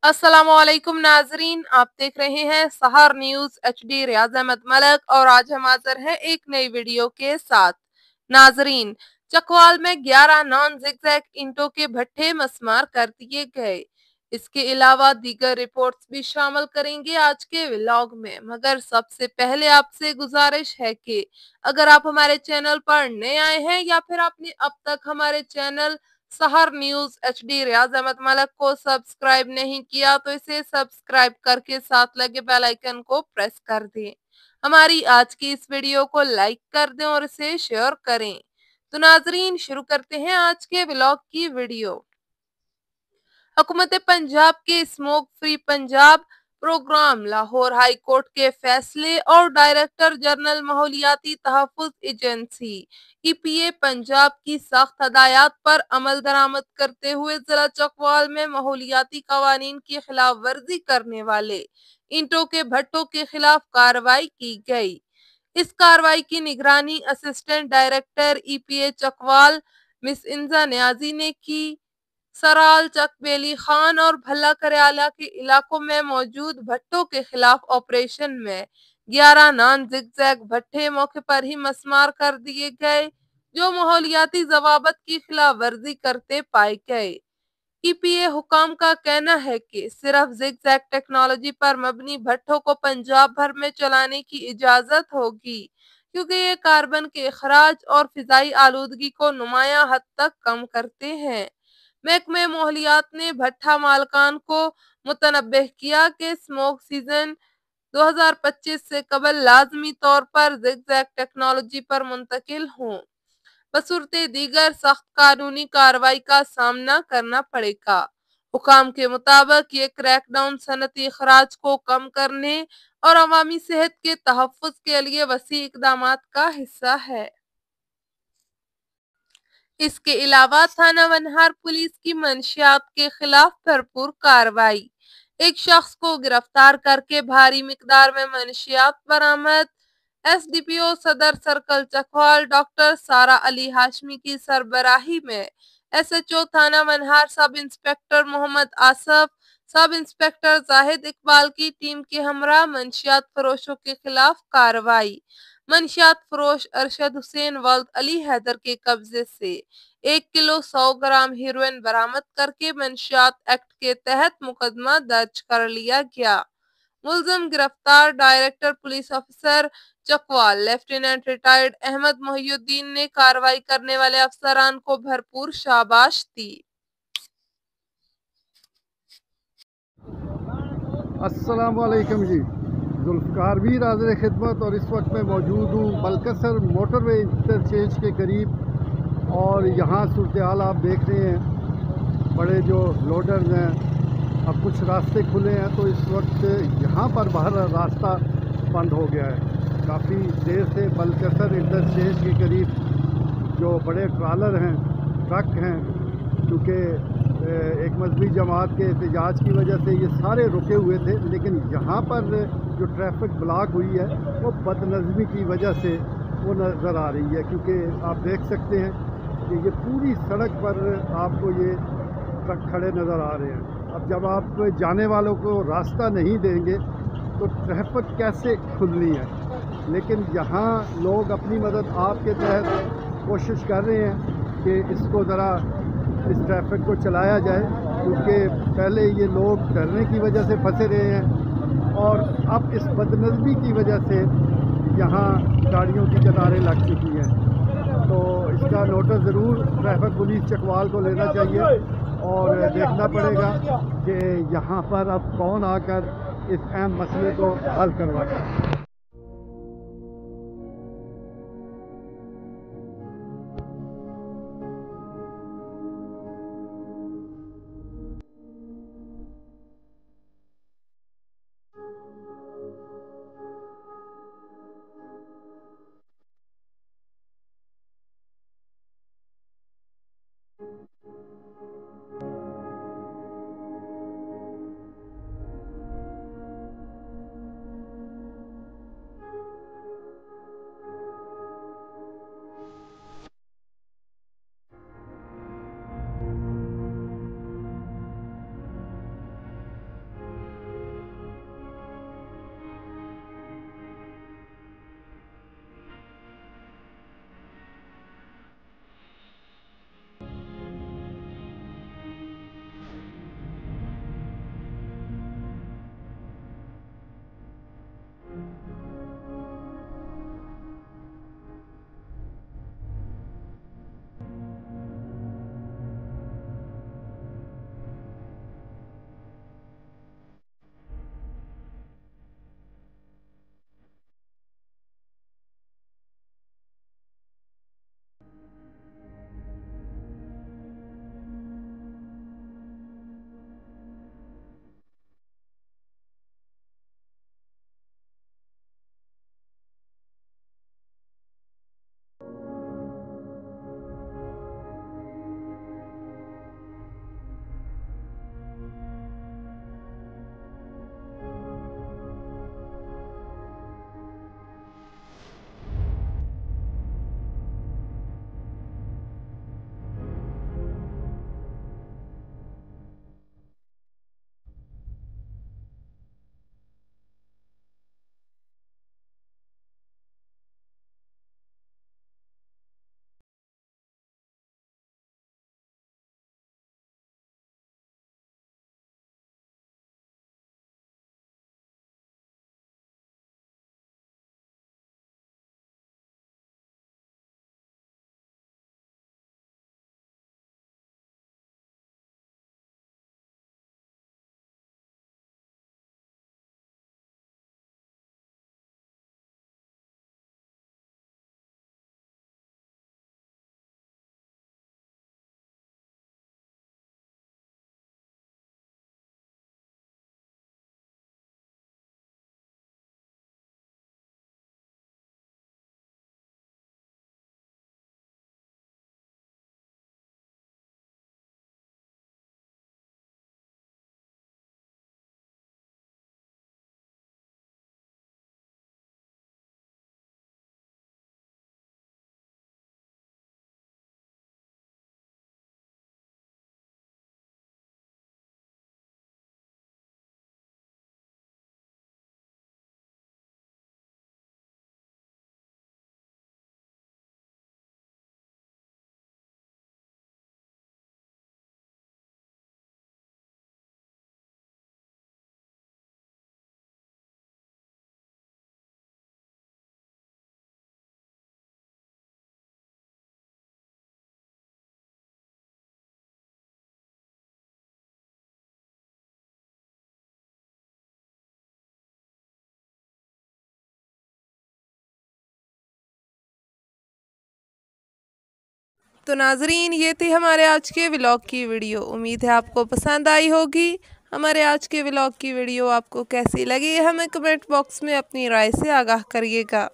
अस्सलामुअलैकुम नाजरीन, आप देख रहे हैं सहार न्यूज HD। रियाज अहमद मलक और आज हम हाजिर हैं एक नई वीडियो के साथ। नाजरीन, चकवाल में 11 नॉन जिगजैग ईंटों के भट्ठे मस्मार कर दिए गए। इसके अलावा दीगर रिपोर्ट्स भी शामिल करेंगे आज के व्लॉग में, मगर सबसे पहले आपसे गुजारिश है कि अगर आप हमारे चैनल पर नए आए हैं या फिर आपने अब तक हमारे चैनल सहर न्यूज HD रियाज अहमद मलक को सब्सक्राइब नहीं किया तो इसे सब्सक्राइब करके साथ लगे बेल आइकन को प्रेस कर दें। हमारी आज की इस वीडियो को लाइक कर दें और इसे शेयर करें। तो नाजरीन, शुरू करते हैं आज के व्लॉग की वीडियो। हुकूमत पंजाब के smoke free Punjab programme, Lahore high court के फैसले और डायरेक्टर जनरल माहौलियाती तहफ़्फ़ुज़ एजेंसी EPA पंजाब की सख्त हदायत पर अमल दरामद करते हुए जिला चकवाल में माहौलियाती कवानीन की खिलाफ वर्जी करने वाले ईंटों के भट्टों के खिलाफ कार्रवाई की गई। इस कार्रवाई की निगरानी assistant director EPA Chakwal miss Inja Niazi ने की। सराल, चक बेली खान और भल्ला करयाला के इलाकों में मौजूद भट्टों के खिलाफ ऑपरेशन में 11 नॉन जिगजैग भट्टे मौके पर ही मस्मार कर दिए गए, जो माहौलियाती जवाबत की खिलाफ वर्जी करते पाए गए। EPA हुकाम का कहना है कि सिर्फ जिगजैग टेक्नोलॉजी पर मबनी भट्टों को पंजाब भर में चलाने की इजाजत होगी, क्योंकि ये कार्बन के अखराज और फिजाई आलूदगी को नुमाया हद तक कम करते हैं। महकमे माहौलियात ने भट्ठा मालकान को मुतनब्बह किया कि स्मोक सीजन 2025 से कबल लाजमी तौर पर जिगजैग टेक्नोलॉजी पर मुंतकिल हों, बसूरते दीगर सख्त कानूनी कार्रवाई का सामना करना पड़ेगा। हुकाम के मुताबिक ये क्रैकडाउन सनती अखराज को कम करने और अवामी सेहत के तहफ़्फ़ुज़ के लिए वसी इकदामात का हिस्सा है। इसके अलावा थाना वनहार पुलिस की मंशियात के खिलाफ भरपूर कार्रवाई, एक शख्स को गिरफ्तार करके भारी मिकदार में मंशियात बरामद। SDPO सदर सर्कल चकवाल डॉक्टर सारा अली हाशमी की सरबराही में SHO थाना वनहार sub inspector Mohammad Asaf, sub inspector Zahid Iqbal की टीम के हमरा मंशियात फरोशों के खिलाफ कार्रवाई। मंशियात फरोश अरशद हुसैन वल्द अली हैदर के कब्जे से 1 किलो 100 ग्राम हीरोइन बरामद करके मंशियात एक्ट के तहत मुकदमा दर्ज कर लिया गया। मुलजिम गिरफ्तार director police officer Chakwal lieutenant retired Ahmed Mohiuddin ने कार्रवाई करने वाले अफसरान को भरपूर शाबाश दी। अस्सलामुअलैकुम जी, जुल्फ़कार वीर हाज़िर खिदमत। और इस वक्त मैं मौजूद हूँ बलकसर मोटरवे इंटरचेंज के करीब। और यहाँ सूरत हाल आप देख रहे हैं, बड़े जो लोडर्स हैं, अब कुछ रास्ते खुले हैं तो इस वक्त यहाँ पर बाहर रास्ता बंद हो गया है। काफ़ी देर से बलकसर इंटरचेंज के करीब जो बड़े ट्रालर हैं, ट्रक हैं, क्योंकि एक मजहबी जमात के एहतजाज की वजह से ये सारे रुके हुए थे, लेकिन यहाँ पर जो ट्रैफिक ब्लॉक हुई है वो बदनज़मी की वजह से वो नज़र आ रही है। क्योंकि आप देख सकते हैं कि ये पूरी सड़क पर आपको ये ट्रक खड़े नज़र आ रहे हैं। अब जब आप जाने वालों को रास्ता नहीं देंगे तो ट्रैफिक कैसे खुलनी है। लेकिन यहाँ लोग अपनी मदद आपके तहत कोशिश कर रहे हैं कि इसको ज़रा इस ट्रैफिक को चलाया जाए, क्योंकि पहले ये लोग डरने की वजह से फंसे रहे हैं और अब इस बदनज़मी की वजह से यहाँ गाड़ियों की कतारें लग चुकी हैं। तो इसका नोटिस ज़रूर ट्रैफिक पुलिस चकवाल को लेना चाहिए और देखना पड़ेगा कि यहाँ पर अब कौन आकर इस अहम मसले को हल करवाता है। तो नाजरीन, ये थी हमारे आज के व्लॉग की वीडियो। उम्मीद है आपको पसंद आई होगी। हमारे आज के व्लॉग की वीडियो आपको कैसी लगी हमें कमेंट बॉक्स में अपनी राय से आगाह करिएगा।